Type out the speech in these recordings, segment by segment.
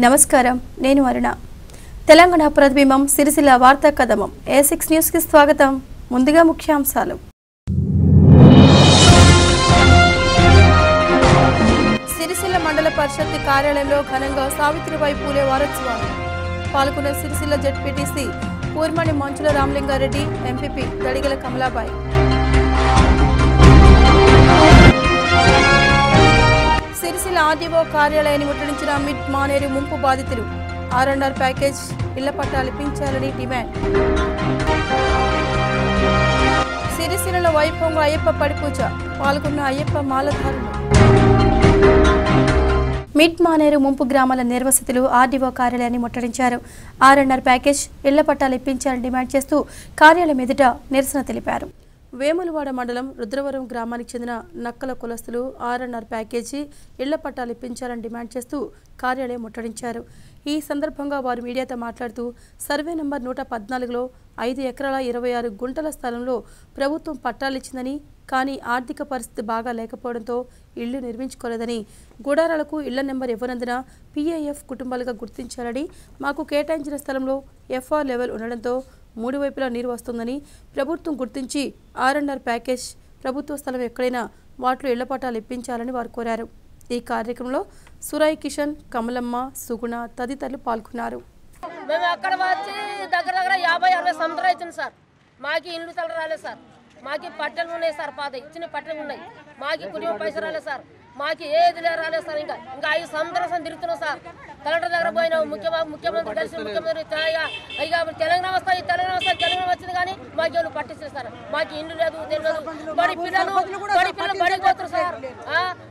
నమస్కారం నేను అరుణ తెలంగాణ ప్రతిబింబం సిరిసిల్ల వార్తా కథనం A6 న్యూస్ కి స్వాగతం ముందుగా ముఖ్యాంశాలు సిరిసిల్ల మండల పరిషత్ కార్యాలయంలో ఘనంగా సావిత్రిబాయి పూలే వారోత్సవాలు పాల్గొన్న Sircilla ZPTC Purmani Manchula Ramalingareddy MPP Dadigala Kamalabai Sircilla RDO కార్యాలయాన్ని ముట్టడించిన మిడ్ మానేరు ముంపు బాధితులు ఆర్ఎన్ఆర్ ప్యాకేజ్ ఇళ్ల పట్టాలు ఇప్పించాలని డిమాండ్ సిరిసిల్లలో వైభవంగా అయ్యప్ప పడిపూజ పాల్గొన్న అయ్యప్ప మాలధారులు మిడ్ మానేరు ముంపు గ్రామాల నిర్వసితులు ఆర్డీఓ కార్యాలయాన్ని ముట్టడించారు ఆర్ఎన్ఆర్ ప్యాకేజ్ ఇళ్ల పట్టాలు ఇప్పించాలని డిమాండ్ చేస్తూ కార్యాలయం ఎదుట నిరసన తెలిపారు వేములవాడ మండలం రుద్రవరం గ్రామానికి చెందిన నక్కల కులస్తులు ఆర్ఎన్ఆర్ ప్యాకేజీ ఇళ్ల పట్టాలు ఇప్పించాలని డిమాండ్ చేస్తూ కార్యాలయం ముట్టడించారు ఈ సందర్భంగా వారు మీడియాతో మాట్లాడుతూ సర్వే నంబర్ 114లో 5 ఎకరాల 26 గుంటల స్థలంలో ప్రభుత్వం పట్టాలిచ్చిందని కానీ ఆర్థిక పరిస్థితి బాగా లేకపోవడంతో ఇళ్లు నిర్మించుకోలేదని గుడారాలకు ఇళ్ల నెంబర్ ఇవ్వనందున PIF కుటుంబాలుగా గుర్తించాలని మాకు కేటాయించిన స్థలంలో FR లెవెల్ ఉండడంతో 3 వైపులా నీరు వస్తుందని ప్రభుత్వం గుర్తించి ఆర్ఎన్ఆర్ ప్యాకేజ్ ప్రభుత్వ స్థలం ఎక్కడైనా వాటిలో ఇళ్ల పట్టాలు ఇప్పించాలని వారు కోరారు ఈ కార్యక్రమంలో సురాయ్ కిషన్ కమలమ్మ సుగుణ తదితరులు పాల్గొన్నారు మేము అక్కడ వచ్చి దగ్గర 50-60 సంవత్సరాలు అవుతుంది సార్ మాకు ఇల్లు తల రాలేదు సార్ మాకు పట్టెలు ఉన్నాయి సార్ పాత ఇచ్చిన పట్టెలు ఉన్నాయి మాకు కుటుంబ పైసలు రాలేదు సార్ మాకు ఏది రాలేదు సార్ ఇంకా 5 సంవత్సరాలు తిరుగుతున్నాం సార్ కలెక్టర్ దగ్గర పోయినా ముఖ్యమంత్రి కలిసి ముఖ్యమంత్రి ఇక తెలంగాణ వస్తాయి తెలంగాణ వచ్చింది కానీ మాకు ఎవరు పట్టిస్తారు సార్ మాకు ఇల్లు లేదు తెలియదు బడి పిల్లలు బడికి పోతారు సార్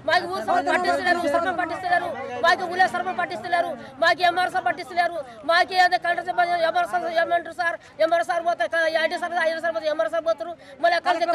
మాకు ఊరు సభ పట్టిస్తున్నారు సర్పం పట్టిస్తున్నారు మాకు ఊళ్ళో సర్పం పట్టిస్తున్నారు మాకు MRS పట్టిస్తున్నారు మాకు ఏదో కలెక్టర్ ఏమంటారు సార్ MRS పోతారు ఐడి సార్ పోతే MRS పోతారు మళ్ళీ కలెక్టర్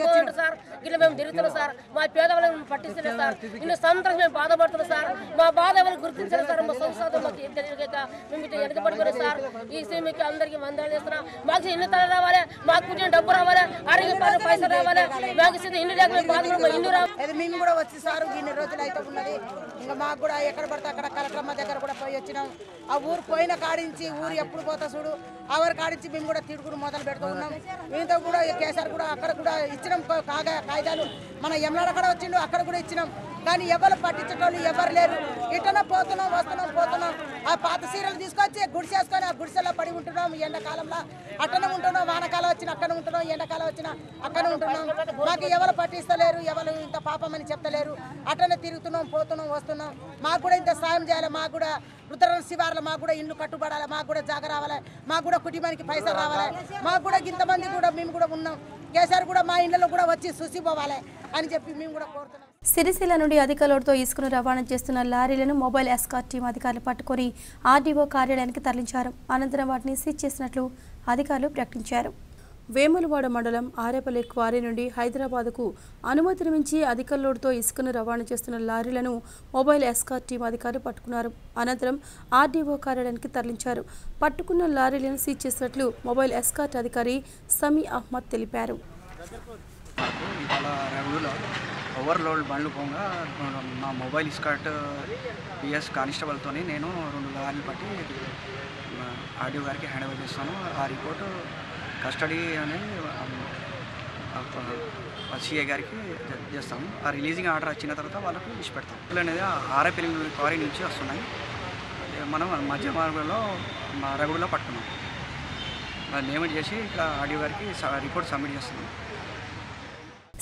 పోతారు సార్ ఇట్లా మేము తిరుగుతున్నాం సార్ మా పేదవాళ్ళని పట్టిస్తున్నారు సార్ ఇన్ని సంవత్సరం మేము బాధపడుతున్నాం సార్ మా బాధ ఎవరు గుర్తించారు సార్ మా సంస్థతో మాకు ఏం తెలియక మేము ఇట్లా వెనకబడిపోయాం సార్ ఈ మీకు అందరికీ వందలు చేస్తున్నాం మాకు ఇల్లు తల రావాలి మాకు కూర్చొని డబ్బు రావాలి ఆరోగ్య పైసలు రావాలి మాకు ఇల్లు లేక మేము బాధపడ ఇల్లు రావాలి మేము కూడా వచ్చి సార్ ఇన్ని రోజులు అయితే ఉన్నది ఇంకా మాకు కూడా ఎక్కడ పడితే అక్కడ కలెక్టర్మ దగ్గర కూడా పోయి వచ్చినాం ఆ ఊరు పోయిన కాడించి ఊరు ఎప్పుడు పోతా చూడు అవరు కాడించి మేము కూడా తిరుగుడు మొదలు పెడుతూ ఉన్నాం మీతో కూడా కేసీఆర్ కూడా అక్కడ కూడా ఇచ్చినాం కాగితాలు మన ఎమ్మెల్యే అక్కడ వచ్చిండు అక్కడ కూడా ఇచ్చినాం కానీ ఎవరు పట్టించేటోళ్ళు ఎవరు లేరు ఇటన పోతున్నాం పోతున్నాం ఆ పాత సీరలు తీసుకొచ్చి గుడిసేసుకొని ఆ గుడిసెలో పడి ఉంటున్నాం ఎండాకాలంలో అట్టనే ఉంటున్నాం వానకాలం వచ్చిన అక్కడ ఉంటున్నాం ఎండాకాలం వచ్చిన అక్కడ ఉంటున్నాం మాకు ఎవరు పట్టిస్తలేరు ఎవరు ఇంత పాపం అని చెప్తలేరు అట్టనే తిరుగుతున్నాం పోతున్నాం వస్తున్నాం మాకు కూడా ఇంత సాయం చేయాలి మాకు కూడా రుద్రవరం శివార్లో మాకు కూడా ఇల్లు కట్టుబడాలి మాకు కూడా జాగ రావాలి మాకు కూడా కుటుంబానికి పైసలు రావాలి మాకు కూడా ఇంతమంది కూడా మేము కూడా ఉన్నాం కేసీఆర్ కూడా మా ఇళ్లలో కూడా వచ్చి చూసిపోవాలి అని చెప్పి మేము కూడా కోరుతున్నాం సిరిసిల్ల నుండి అధిక లోడ్తో ఇసుకను రవాణా చేస్తున్న లారీలను మొబైల్ ఎస్కార్ట్ టీం అధికారులు పట్టుకొని ఆర్డీఓ కార్యాలయానికి తరలించారు అనంతరం వాటిని సీజ్ చేసినట్లు అధికారులు ప్రకటించారు వేములవాడ మండలం ఆరేపల్లి క్వారీ నుండి హైదరాబాద్కు అనుమతిని మించి అధిక లోడ్తో ఇసుకను రవాణా చేస్తున్న లారీలను మొబైల్ ఎస్కార్ట్ టీం అధికారులు పట్టుకున్నారు అనంతరం ఆర్డీఓ కార్యాలయానికి తరలించారు పట్టుకున్న లారీలను సీజ్ చేసినట్లు మొబైల్ ఎస్కార్ట్ అధికారి సమీ అహ్మద్ తెలిపారు ఓవర్లోడ్ బండ్లు పోగా మా మొబైల్ ఎస్కార్ట్ PS కానిస్టేబుల్తో నేను 2 లారీలు పట్టి ఆర్డీఓ గారికి హ్యాండ్ ఓవర్ చేస్తాను ఆ రిపోర్టు కస్టడీ అనేది CA గారికి చేస్తాము ఆ రిలీజింగ్ ఆర్డర్ వచ్చిన తర్వాత వాళ్ళకు ఇచ్చి పెడతాం అనేది ఆరేపల్లి క్వారీ నుంచి వస్తున్నాయి మనం మధ్య మార్గంలో రగుడులో పట్టుకున్నాం దాన్ని ఏమిటి చేసి ఇక్కడ ఆర్డీఓ గారికి రిపోర్ట్ సబ్మిట్ చేస్తున్నాం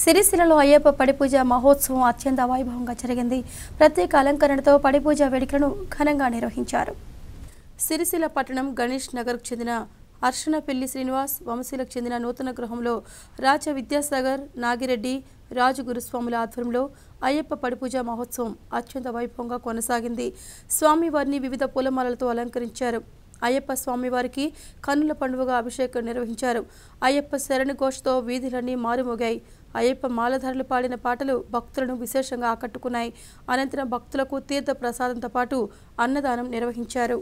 సిరిసిల్లలో అయ్యప్ప పడిపూజ మహోత్సవం అత్యంత వైభవంగా జరిగింది ప్రత్యేక అలంకరణతో పడిపూజ వేడుకలను ఘనంగా నిర్వహించారు సిరిసిల్ల పట్టణం గణేష్ నగర్కు చెందిన అర్షణపెల్లి శ్రీనివాస్ వంశీలకు చెందిన నూతన గృహంలో రాజ విద్యాసాగర్ నాగిరెడ్డి రాజు గురుస్వాముల ఆధ్వర్యంలో అయ్యప్ప పడిపూజ మహోత్సవం అత్యంత వైభవంగా కొనసాగింది స్వామివారిని వివిధ పూలమాలలతో అలంకరించారు అయ్యప్ప స్వామివారికి కన్నుల పండుగగా అభిషేకం నిర్వహించారు అయ్యప్ప శరణు ఘోషతో వీధులన్నీ మారుమోగాయి అయ్యప్ప మాలధారులు పాడిన పాటలు భక్తులను విశేషంగా ఆకట్టుకున్నాయి అనంతరం భక్తులకు తీర్థ ప్రసాదంతో పాటు అన్నదానం నిర్వహించారు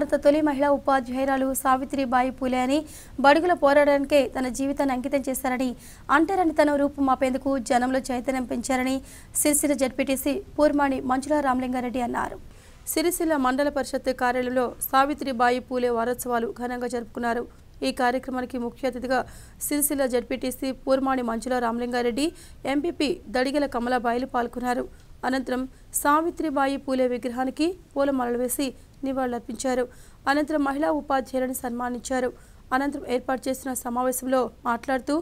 భారత తొలి మహిళా ఉపాధ్యాయురాలు సావిత్రిబాయి పూలే అని బడుగుల పోరాడానికే తన జీవితాన్ని అంకితం చేశారని అంటరాని తన రూపు మాపేందుకు జనంలో చైతన్యం పెంచారని సిరిసిల్ల జడ్పీటీసీ పూర్మాణి మంజుల రామలింగారెడ్డి అన్నారు. సిరిసిల్ల మండల పరిషత్ కార్యాలయంలో సావిత్రిబాయి పూలే వారోత్సవాలు ఘనంగా జరుపుకున్నారు. ఈ కార్యక్రమానికి ముఖ్య అతిథిగా సిరిసిల్ల జడ్పీటీసీ పూర్మాణి మంజుల రామలింగారెడ్డి, ఎంపీపీ దడిగల కమలాబాయిలు పాల్గొన్నారు. అనంతరం సావిత్రిబాయి పూలే విగ్రహానికి పూలమాలలు వేసి నివాళులర్పించారు. అనంతరం మహిళా ఉపాధ్యాయులను సన్మానించారు. అనంతరం ఏర్పాటు చేసిన సమావేశంలో మాట్లాడుతూ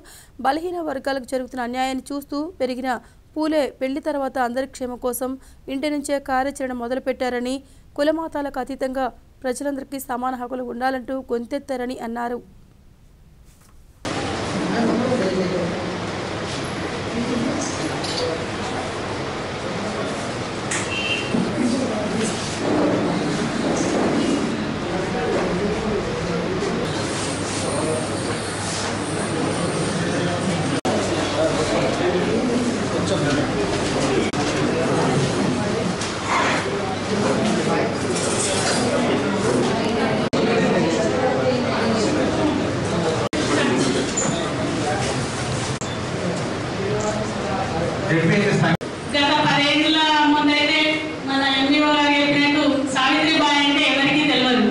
బలహీన వర్గాలకు జరుగుతున్న అన్యాయాన్ని చూస్తూ పెరిగిన పూలే పెళ్లి తర్వాత అందరి క్షేమం కోసం ఇంటి నుంచే కార్యాచరణ మొదలుపెట్టారని, కులమాతాలకు అతీతంగా ప్రజలందరికీ సమాన హక్కులు ఉండాలంటూ గొంతెత్తారని అన్నారు. గత 10 ఏళ్ల ముందైతే మన ఎంఈఓ గారు చెప్పినట్టు సావిత్రిబాయి అంటే ఎవరికీ తెలియదు.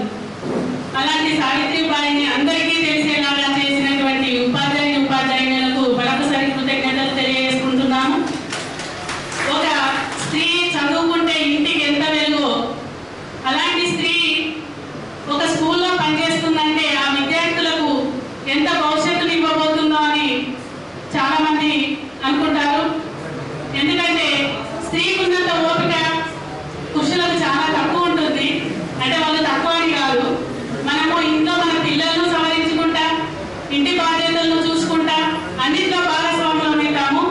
అలాంటి సావిత్రిబాయిని అందరికీ తెలిసేలాగా చేసినటువంటి ఉపాధ్యాయులకు మరొకసారి కృతజ్ఞతలు తెలియజేసుకుంటున్నాము. ఒక స్త్రీ చదువుకుంటే ఇంటికి ఎంత వెలుగో, అలాంటి స్త్రీ ఒక స్కూల్లో పనిచేస్తుందంటే ఆ విద్యార్థులకు ఎంత భవిష్యత్తుని ఇవ్వబోతుందో అని చాలా మంది అనుకుంటారు. ఎందుకంటే స్త్రీకి ఉన్నంత ఓపిక పురుషులకు చాలా తక్కువ ఉంటుంది. అంటే వాళ్ళు తక్కువ అని కాదు, మనము ఇంట్లో మన పిల్లలను సవరించుకుంటా, ఇంటి బాధ్యతలను చూసుకుంటా, అన్నింటిలో భాగస్వాములు ఉంటాము.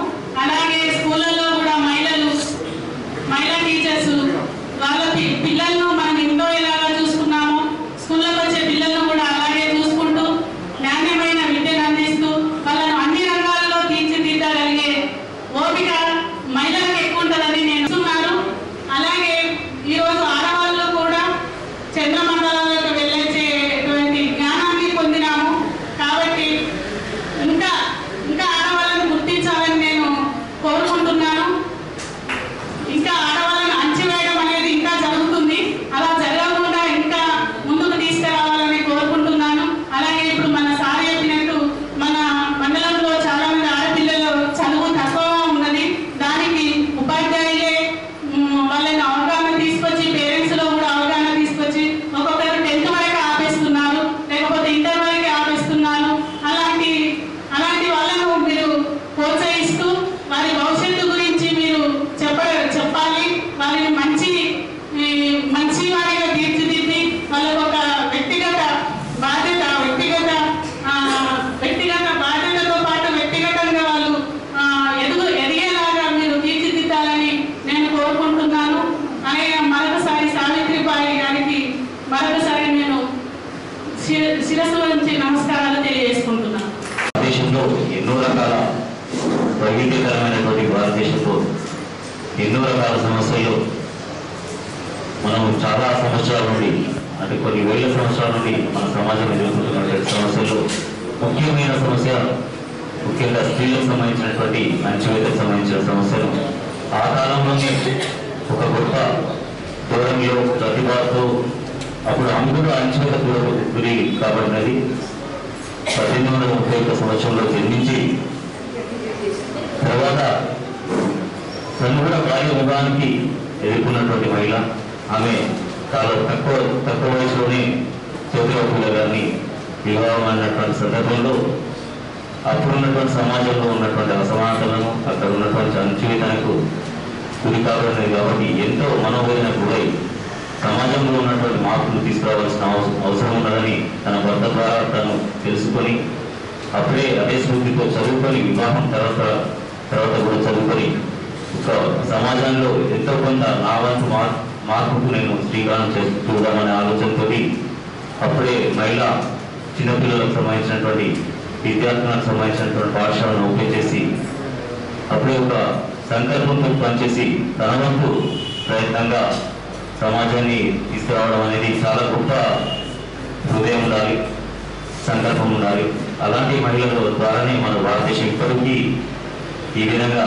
అలాగే స్కూళ్ళల్లో కూడా మహిళా టీచర్స్ వాళ్ళ పిల్లలను మనం ఇంట్లో ఎలాగా చూసుకున్నామో స్కూళ్ళకి వచ్చే పిల్లలను కూడా అలాగే చూసుకుంటూ నాణ్యమైన విద్యను అందిస్తూ వాళ్ళను అన్ని రంగాల్లో తీర్చిదిద్దగలిగే ఓపిక మహిళలకు ఎక్కువ ఉంటుందని నేను చూస్తున్నాను. అలాగే ఈరోజు ఆడవాళ్ళు కూడా చంద్రమండలాలకు వెళ్ళేటువంటి జ్ఞానాన్ని పొందినాము. కాబట్టి ఇంకా ఆడవాళ్ళను గుర్తించాలని నేను కోరుకుంటున్నాను. ఇంకా ఆడవాళ్ళను అంచివేయడం అనేది ఇంకా జరుగుతుంది. అలా జరగకుండా ఇంకా ముందుకు తీసుకురావాలని కోరుకుంటున్నాను. అలాగే ఇప్పుడు మన సార్ చెప్పినట్టు మన మండలంలో చాలా మంది ఆడపిల్లలు చదువు తక్కువ ఉన్నది. దానికి ఉపాధ్యాయులే వాళ్ళని అవగాహన తీసుకొచ్చి, పేరెంట్స్ లో కూడా అవగాహన తీసుకొచ్చి ఒక్కొక్కరు 10th వరకు ఆపేస్తున్నారు, లేకపోతే ఇంటర్ వరకు ఆపేస్తున్నారు. అలాంటి వాళ్ళను మీరు ప్రోత్సహిస్తూ వారి భవిష్యత్తు గురించి మీరు చెప్పాలి. వారిని మంచి వారిగా తీర్చిదిద్ది వాళ్ళకు ఒక వ్యక్తిగత బాధ్యతతో పాటు వ్యక్తిగతంగా వాళ్ళు ఎదిగేలాగా మీరు తీర్చిదిద్దాలని నేను కోరుకుంటున్నాను. అలాగే మరొకసారి సావిత్రిబాయి గారికి మరొకసారి నేను శిరస్సు నుంచి నమస్కారాలు తెలియజేసుకుంటున్నాను. దేశంలో ఎన్నో రకాల వైవిధ్యకరమైనటువంటి భారతదేశంలో ఎన్నో రకాల సమస్యలు మనం చాలా సంవత్సరాల నుండి, అంటే కొన్ని వేల సంవత్సరాల నుండి మన సమాజం ఎదుర్కొంటున్నటువంటి సమస్యలు ముఖ్యమైన సమస్య, ముఖ్యంగా స్త్రీలకు సంబంధించినటువంటి అణచివేతకు సంబంధించిన సమస్యలు ఆ కాలంలోనే ఒక గొప్ప ధోరణిలో ప్రతిభతో అప్పుడు అందరూ అణచివేతకు గురి కాబడినది. 1831 సంవత్సరంలో జన్మించి తర్వాత తను కూడా బాల్య వివాహానికి ఎదుర్కొన్నటువంటి మహిళ. ఆమె చాలా తక్కువ వయసులోనే జ్యోతిరావు పూలే గారిని వివాహం అయినటువంటి సందర్భంలో అప్పుడున్నటువంటి సమాజంలో ఉన్నటువంటి అసమానతలను, అక్కడ ఉన్నటువంటి అణచివేతకు గురి కాబడినది. కాబట్టి ఎంతో మనోవేదన గురై సమాజంలో ఉన్నటువంటి మార్పులు తీసుకురావాల్సిన అవసరం ఉన్నదని తన భర్త ద్వారా తను తెలుసుకొని అప్పుడే అదే స్ఫూర్తితో చదువుకొని వివాహం తర్వాత కూడా చదువుకొని ఒక సమాజంలో ఎంతో కొంత నా వంతు మార్పుకు నేను శ్రీకారం చూద్దామనే ఆలోచనతో అప్పుడే మహిళా చిన్నపిల్లలకు సంబంధించినటువంటి విద్యార్థులకు సంబంధించినటువంటి పాఠశాలను ఓపెన్ చేసి అప్పుడే ఒక సంకల్పంతో పనిచేసి తన వంతు ప్రయత్నంగా సమాజాన్ని తీసుకురావడం అనేది చాలా గొప్ప హృదయం ఉండాలి, సంకల్పం ఉండాలి. అలాంటి మహిళల ద్వారానే మన భారతదేశం ఇప్పటికీ ఈ విధంగా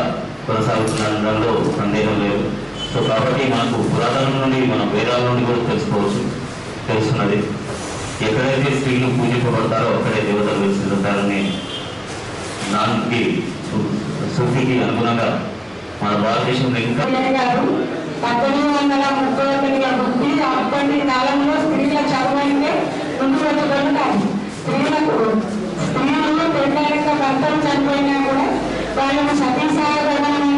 కొనసాగుతుండడంలో సందేహం లేదు. సో కాబట్టి మనకు పురాతనం నుండి మన వేదాల నుండి కూడా తెలుస్తున్నది. ఎక్కడైతే స్త్రీలు పూజింపబడతారో అక్కడే దేవతలు వెలుస్తుంటారని దానికి సూక్తికి అనుగుణంగా మన భారతదేశంలో ఇంకా 1931 బుద్ధి అప్పటి కాలంలో స్త్రీల చదువైతే ముందు వచ్చుకుంటారు. స్త్రీలు పెళ్ళాక భర్తలు చనిపోయినా కూడా వాళ్ళను సతీసాగమని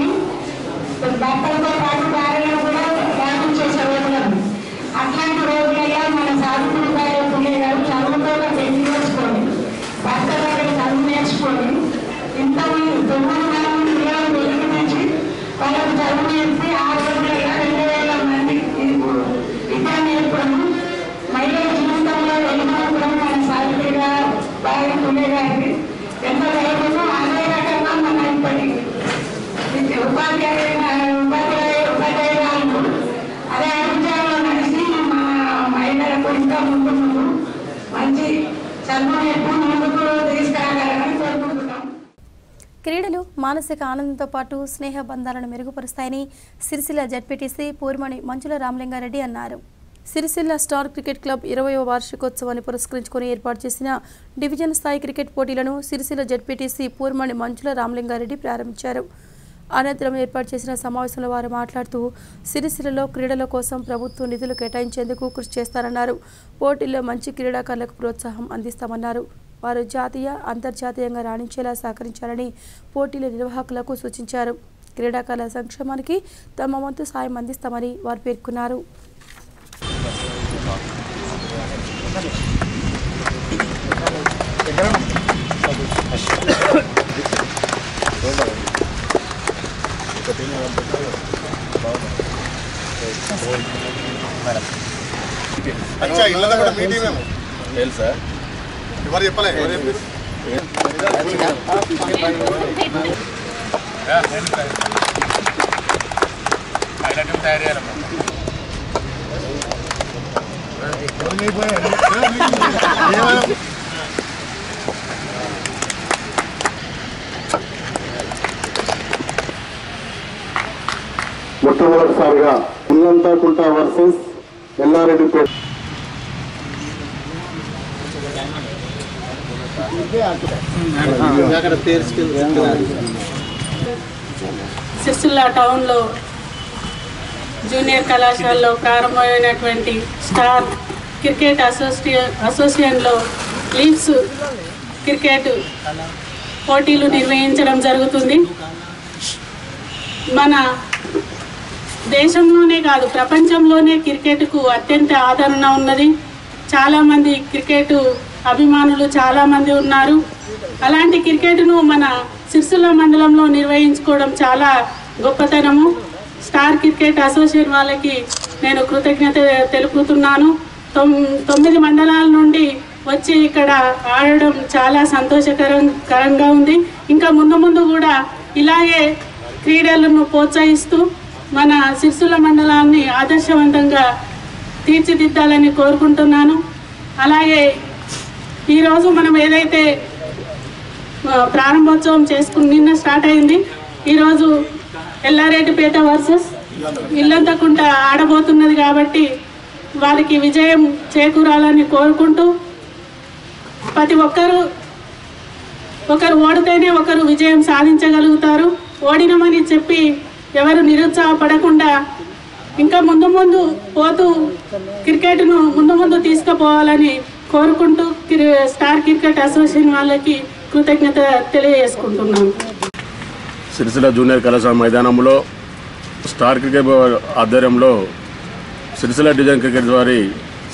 భర్తలతో పాటు భార్యలను కూడా త్యాగం చేసే రోజులను. అట్లాంటి రోజులలో మన సావిత్రిబాయి పుల్లే గారు చదువుతో పెళ్లి నేర్చుకొని భర్త దగ్గర చదువు నేర్చుకొని ఇంతమంది 9 మంది పిల్లలు పెళ్లికి నుంచి వాళ్ళకు చదువు నేర్పి ఆ రోజులలో 2000 మంది విద్య నేర్పడం మహిళల జీవితంలో వెలుగునప్పుడు మన సావిత్రిబాయి పుల్లే గారికి ఎంత ధైర్యమో అదే రకంగా మన ఇప్పటి ఉపాధ్యాయురాలు అదే అభిప్రాయంలో నడిచి మా మహిళలకు ఇంకా ముందు మంచి చదువు నేర్పు ముందుకు తీసుకురాగలరని కోరుకుంటున్నాం. క్రీడలు మానసిక ఆనందంతో పాటు స్నేహ బంధాలను మెరుగుపరుస్తాయని సిరిసిల్ల జడ్పీటీసీ పూర్మణి మంచుల రామలింగారెడ్డి అన్నారు. సిరిసిల్ల స్టార్ క్రికెట్ క్లబ్ 20వ వార్షికోత్సవాన్ని పురస్కరించుకుని ఏర్పాటు చేసిన డివిజన్ స్థాయి క్రికెట్ పోటీలను సిరిసిల్ల జడ్పీటీసీ పూర్మణి మంచుల రామలింగారెడ్డి ప్రారంభించారు. అనంతరం ఏర్పాటు చేసిన సమావేశంలో వారు మాట్లాడుతూ సిరిసిల్లలో క్రీడల కోసం ప్రభుత్వం నిధులు కేటాయించేందుకు కృషి చేస్తారన్నారు. పోటీల్లో మంచి క్రీడాకారులకు ప్రోత్సాహం అందిస్తామన్నారు. వారు జాతీయ అంతర్జాతీయంగా రాణించేలా సహకరించాలని పోటీల నిర్వాహకులకు సూచించారు. క్రీడాకారుల సంక్షేమానికి తమ వంతు సాయం అందిస్తామని వారు పేర్కొన్నారు. अच्छा इल्ला కూడా మీ టీమే తెలుసా ఎవరు చెప్పలే మొట్టమొదటిసారిగా ఉల్లంతకుంట వర్సెస్ ఎల్లారెడ్డిపేట సిరిసిల్ల టౌన్లో జూనియర్ కళాశాలలో ప్రారంభమైనటువంటి స్టార్ క్రికెట్ అసోసియేషన్లో లీగ్స్ క్రికెట్ పోటీలు నిర్వహించడం జరుగుతుంది. మన దేశంలోనే కాదు ప్రపంచంలోనే క్రికెట్కు అత్యంత ఆదరణ ఉన్నది. చాలామంది క్రికెట్ అభిమానులు చాలామంది ఉన్నారు. అలాంటి క్రికెట్ను మన సిరిసిల్ల మండలంలో నిర్వహించుకోవడం చాలా గొప్పతనము. స్టార్ క్రికెట్ అసోసియేషన్ వాళ్ళకి నేను కృతజ్ఞత తెలుపుతున్నాను. 9 మండలాల నుండి వచ్చి ఇక్కడ ఆడడం చాలా సంతోషకరంగా ఉంది. ఇంకా ముందు కూడా ఇలాగే క్రీడలను ప్రోత్సహిస్తూ మన సిరిసిల్ల మండలాన్ని ఆదర్శవంతంగా తీర్చిదిద్దాలని కోరుకుంటున్నాను. అలాగే ఈరోజు మనం ఏదైతే ప్రారంభోత్సవం నిన్న స్టార్ట్ అయింది. ఈరోజు ఎల్లారెడ్డిపేట వర్సెస్ ఇల్లంతకుంట ఆడబోతున్నది కాబట్టి వారికి విజయం చేకూరాలని కోరుకుంటూ ప్రతి ఒకరు ఓడితేనే ఒకరు విజయం సాధించగలుగుతారు. ఓడినమని చెప్పి ఎవరు నిరుత్సాహపడకుండా ఇంకా ముందు పోతూ క్రికెట్ను ముందు తీసుకుపోవాలని కోరుకుంటూ స్టార్ క్రికెట్ అసోసియేషన్ వాళ్ళకి కృతజ్ఞత తెలియజేసుకుంటున్నాను. సిరిసిల్ల జూనియర్ కళాశాల మైదానంలో స్టార్ క్రికెట్ ఆధ్వర్యంలో సిరిసిల్ల డివిజన్ క్రికెట్ వారి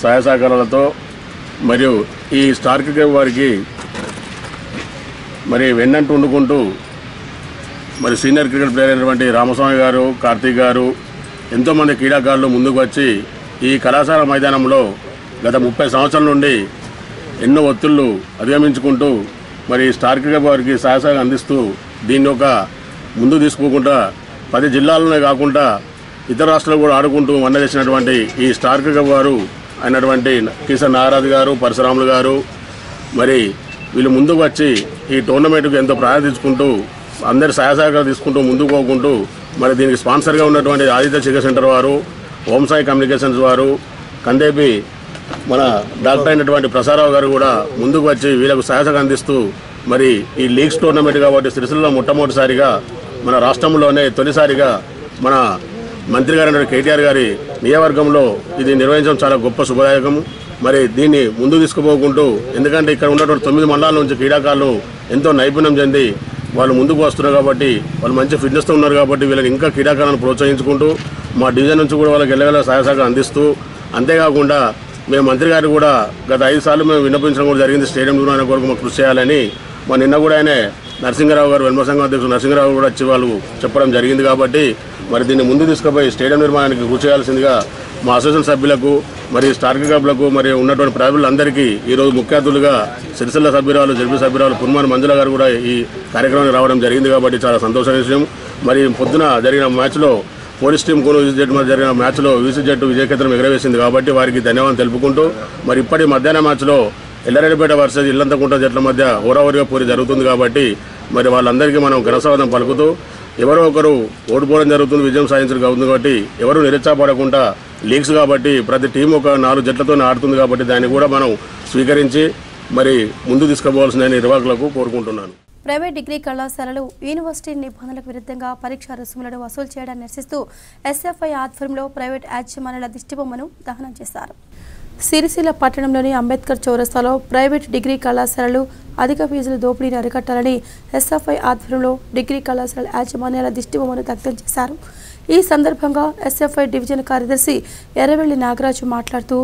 సహాయ సహకారాలతో మరియు ఈ స్టార్ క్రికెట్ వారికి మరి వెన్నంటూ వండుకుంటూ మరి సీనియర్ క్రికెట్ ప్లేయర్ అయినటువంటి రామస్వామి గారు, కార్తీక్ గారు, ఎంతోమంది క్రీడాకారులు ముందుకు వచ్చి ఈ కళాశాల మైదానంలో గత 30 సంవత్సరాల నుండి ఎన్నో ఒత్తిళ్లు అధిగమించుకుంటూ మరి స్టార్ క్రికెట్ వారికి సహాయం అందిస్తూ దీన్ని ఒక ముందు తీసుకోకుండా 10 జిల్లాలనే కాకుండా ఇతర రాష్ట్రాలు కూడా ఆడుకుంటూ వన్నె చేసినటువంటి ఈ స్టార్ క్రికెట్ గారు అయినటువంటి కిషన్ నాగరాజు గారు, పరశురాములు గారు మరి వీళ్ళు ముందుకు వచ్చి ఈ టోర్నమెంట్కి ఎంతో ప్రాధాన్యతకుంటూ అందరి సహాయసహకారాలు తీసుకుంటూ ముందుకు పోకుంటూ మరి దీనికి స్పాన్సర్గా ఉన్నటువంటి ఆదిత్య చికెన్ సెంటర్ వారు, హోంసాయి కమ్యూనికేషన్స్ వారు, కందేపి మన డాక్టర్ అయినటువంటి ప్రసాదరావు గారు కూడా ముందుకు వచ్చి వీళ్ళకు సహాయసహకారం అందిస్తూ మరి ఈ లీగ్స్ టోర్నమెంట్ కాబట్టి సిరిసిల్లలో మొట్టమొదటిసారిగా మన రాష్ట్రంలోనే తొలిసారిగా మన మంత్రి గారు కేటీఆర్ గారి నియోజకవర్గంలో ఇది నిర్వహించడం చాలా గొప్ప శుభదాయకం. మరి దీన్ని ముందుకు తీసుకుపోకుంటూ ఎందుకంటే ఇక్కడ ఉన్నటువంటి 9 మండలాల నుంచి క్రీడాకారులు ఎంతో నైపుణ్యం చెంది వాళ్ళు ముందుకు వస్తున్నారు కాబట్టి వాళ్ళు మంచి ఫిట్నెస్తో ఉన్నారు కాబట్టి వీళ్ళని ఇంకా క్రీడాకారులను ప్రోత్సహించుకుంటూ మా డివిజన్ నుంచి కూడా వాళ్ళకి ఎల్లవేళ సహాయసహకారం అందిస్తూ అంతేకాకుండా మేము మంత్రి గారు కూడా గత 5 సార్లు మేము విన్నపించడం కూడా జరిగింది స్టేడియం నిర్మాణం కొరకు మాకు కృషి చేయాలని. మా నిన్న కూడా ఆయనే నరసింహరావు గారు వెల్మ సంఘం అధ్యక్షుడు నరసింహరావు కూడా వచ్చి వాళ్ళు చెప్పడం జరిగింది కాబట్టి మరి దీన్ని ముందు తీసుకుపోయి స్టేడియం నిర్మాణానికి కృషి చేయాల్సిందిగా మా అసోసియేషన్ సభ్యులకు మరి స్టార్ క్లబ్లకు మరి ఉన్నటువంటి ప్రజలందరికీ ఈరోజు ముఖ్య అతిథులుగా సిరిసిల్ల సభ్యురాలు జడ్పీ సభ్యురాలు పున్మాని మంజుల గారు కూడా ఈ కార్యక్రమానికి రావడం జరిగింది కాబట్టి చాలా సంతోషమైన విషయం. మరి పొద్దున జరిగిన మ్యాచ్లో పోలీస్ టీం కోను వీసీ జట్టు మధ్య జరిగిన మ్యాచ్లో వీసీ జట్టు విజయకేతనం ఎగరవేసింది కాబట్టి వారికి ధన్యవాదాలు తెలుపుకుంటూ మరి ఇప్పటి మధ్యాహ్న మ్యాచ్లో ఎల్లారెడ్డిపేట వర్సెస్ ఇల్లంతకుంట జట్ల మధ్య హోరాహోరీగా పోటీ జరుగుతుంది కాబట్టి మరి వాళ్ళందరికీ మనం ఘనస్వాగతం పలుకుతూ ఎవరో ఒకరు ఓడిపోవడం జరుగుతుంది, విజయం సాధించడం అవుతుంది కాబట్టి ఎవరు నిరుత్సాహపడకుండా లీగ్స్ కాబట్టి ప్రతి టీం ఒక 4 జట్లతో ఆడుతుంది కాబట్టి దాన్ని కూడా మనం స్వీకరించి మరి ముందు తీసుకుపోవాల్సిన నిర్వాహకులకు కోరుకుంటున్నాను. ప్రైవేట్ డిగ్రీ కళాశాలలు యూనివర్సిటీ నిబంధనలకు విరుద్ధంగా పరీక్షా రుసుములను వసూలు చేయడాన్ని నిరసిస్తూ ఎస్ఎఫ్ఐ ఆధ్వర్యంలో ప్రైవేట్ యాజమాన్యాల దిష్టిబొమ్మను దహనం చేశారు. సిరిసిల్ల పట్టణంలోని అంబేద్కర్ చౌరస్తాలో ప్రైవేట్ డిగ్రీ కళాశాలలు అధిక ఫీజుల దోపిడీని అరికట్టాలని ఎస్ఎఫ్ఐ ఆధ్వర్యంలో డిగ్రీ కళాశాల యాజమాన్యాల దిష్టిబొమ్మను దగ్ధం చేశారు. ఈ సందర్భంగా ఎస్ఎఫ్ఐ డివిజన్ కార్యదర్శి ఎర్రవెల్లి నాగరాజు మాట్లాడుతూ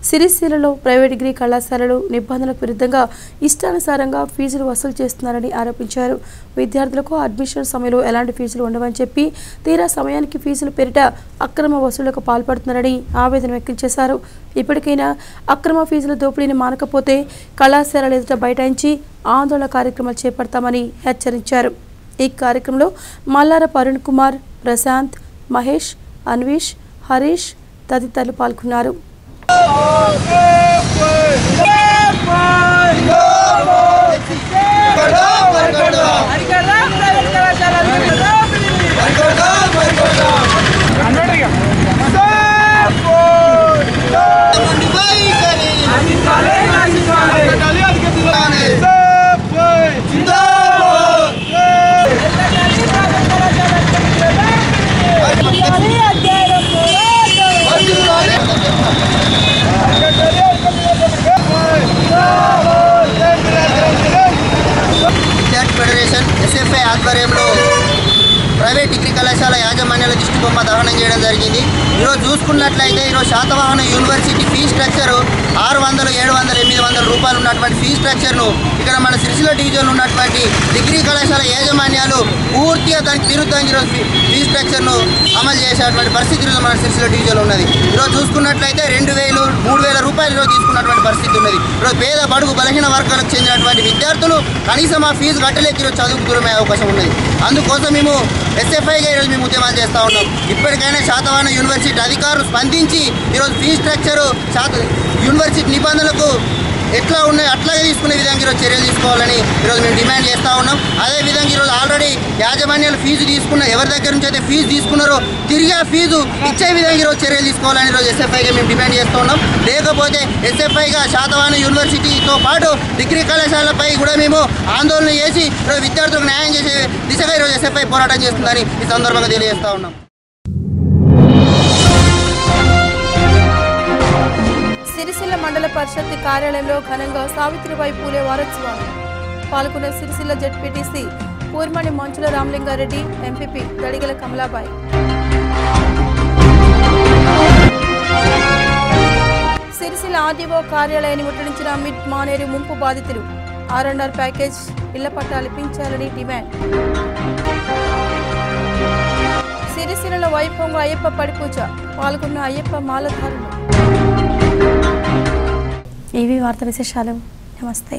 సిరిసిల్లలో ప్రైవేట్ డిగ్రీ కళాశాలలు నిబంధనలకు విరుద్ధంగా ఇష్టానుసారంగా ఫీజులు వసూలు చేస్తున్నారని ఆరోపించారు. విద్యార్థులకు అడ్మిషన్ సమయంలో ఎలాంటి ఫీజులు ఉండవని చెప్పి తీరా సమయానికి ఫీజులు పేరిట అక్రమ వసూళ్లకు పాల్పడుతున్నారని ఆవేదన వ్యక్తం చేశారు. ఇప్పటికైనా అక్రమ ఫీజుల దోపిడీని మానకపోతే కళాశాలల ఎదుట బైఠాయించి ఆందోళన కార్యక్రమాలు చేపడతామని హెచ్చరించారు. ఈ కార్యక్రమంలో మల్లార అరుణ్ కుమార్, ప్రశాంత్, మహేష్, అన్వేష్, హరీష్ తదితరులు పాల్గొన్నారు. ఫెడరేషన్ ఎస్ఎఫ్ఐ ఆధ్వర్యంలో ప్రైవేట్ డిగ్రీ కళాశాల యాజమాన్యాల దిష్టిబొమ్మ దహనం చేయడం జరిగింది. ఈరోజు చూసుకున్నట్లయితే ఈరోజు శాతవాహన యూనివర్సిటీ ఫీ స్ట్రక్చర్ 600, 700, 800 రూపాయలు ఉన్నటువంటి ఫీ స్ట్రక్చర్ను ఇక్కడ మన సిరిసిల్ల డివిజన్ ఉన్నటువంటి డిగ్రీ కళాశాల యాజమాన్యాలు పూర్తిగా దానికి విరుద్ధంగా ఈరోజు ఫీ స్ట్రక్చర్ను అమలు చేసేటువంటి పరిస్థితి ఈరోజు మన సిరిసిల్ల డివిజన్లో ఉన్నది. ఈరోజు చూసుకున్నట్లయితే 2000, 3000 రూపాయలు ఈరోజు తీసుకున్నటువంటి పరిస్థితి ఉన్నది. ఈరోజు పేద బడుగు బలహీన వర్గాలకు చెందినటువంటి విద్యార్థులు కనీసం ఆ ఫీజు కట్టలేక ఈరోజు చదువుకు దూరమయ్యే అవకాశం ఉన్నది. అందుకోసం మేము ఎస్ఎఫ్ఐగా ఈరోజు మేము ఉద్యమాలు చేస్తూ ఉన్నాం. ఇప్పటికైనా శాతవాహన యూనివర్సిటీ అధికారులు స్పందించి ఈరోజు ఫీ స్ట్రక్చరు యూనివర్సిటీ నిబంధనలకు ఎట్లా ఉన్నాయో అట్లాగే తీసుకునే విధంగా ఈరోజు చర్యలు తీసుకోవాలని ఈరోజు మేము డిమాండ్ చేస్తూ ఉన్నాం. అదేవిధంగా ఈరోజు ఆల్రెడీ యాజమాన్యాలు ఫీజు తీసుకున్న ఎవరి దగ్గర నుంచి అయితే ఫీజు తీసుకున్నారో తిరిగి ఆ ఫీజు ఇచ్చే విధంగా ఈరోజు చర్యలు తీసుకోవాలని ఈరోజు ఎస్ఎఫ్ఐగా మేము డిమాండ్ చేస్తూ ఉన్నాం. లేకపోతే ఎస్ఎఫ్ఐగా శాతవాహన యూనివర్సిటీతో పాటు డిగ్రీ కళాశాలపై కూడా మేము ఆందోళన చేసి ఈరోజు విద్యార్థులకు న్యాయం చేసే దిశగా ఈరోజు ఎస్ఎఫ్ఐ పోరాటం చేస్తుందని ఈ సందర్భంగా తెలియజేస్తూ ఉన్నాం. సిరిసిల్ల మండల పరిషత్ కార్యాలయంలో ఘనంగా సావిత్రిబాయి పూలే వారోత్సవాలు పాల్గొన్న Sircilla ZPTC Purmani Manchula Ramalingareddy, MPP Dadigala Kamalabai. Sircilla RDO కార్యాలయాన్ని ముట్టడించిన మిడ్ మానేరు ముంపు బాధితులు R&R ప్యాకేజ్ ఇళ్ల పట్టాలు ఇప్పించాలని డిమాండ్. సిరిసిల్లలో వైభవంగా అయ్యప్ప పడిపూజ పాల్గొన్న అయ్యప్ప మాలధారులు. ఇవి వార్తా విశేషాలు. నమస్తే.